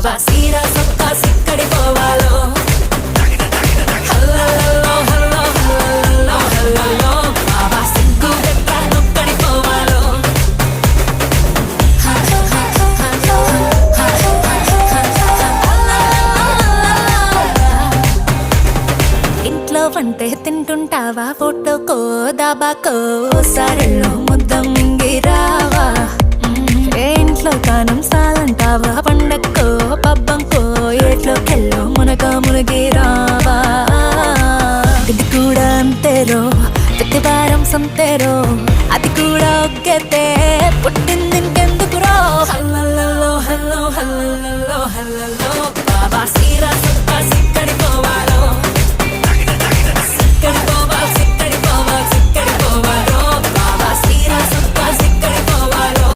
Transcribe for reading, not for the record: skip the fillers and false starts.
బాబా సీరా సొక్కా సిక్కడి పోవాలో హల్లల్లో hello హల్లల్లో హల్లల్లో బాబా సిగ్గు గట్ట నొక్కడి పోవాలో ఇంట్లో వంటే తింటుంటావా ఫోటోకో దాబాకో సరల్లో ముద్ద మింగిరావా ఏ ఇంట్లో కానం సాలంటావా పండక్కో పబ్బంకో ఏట్లోకెళ్ళో మునగిరావా ఇది కూడా అంతేరో ప్రతి వారం సంతేరో అది కూడా ఒగ్గతే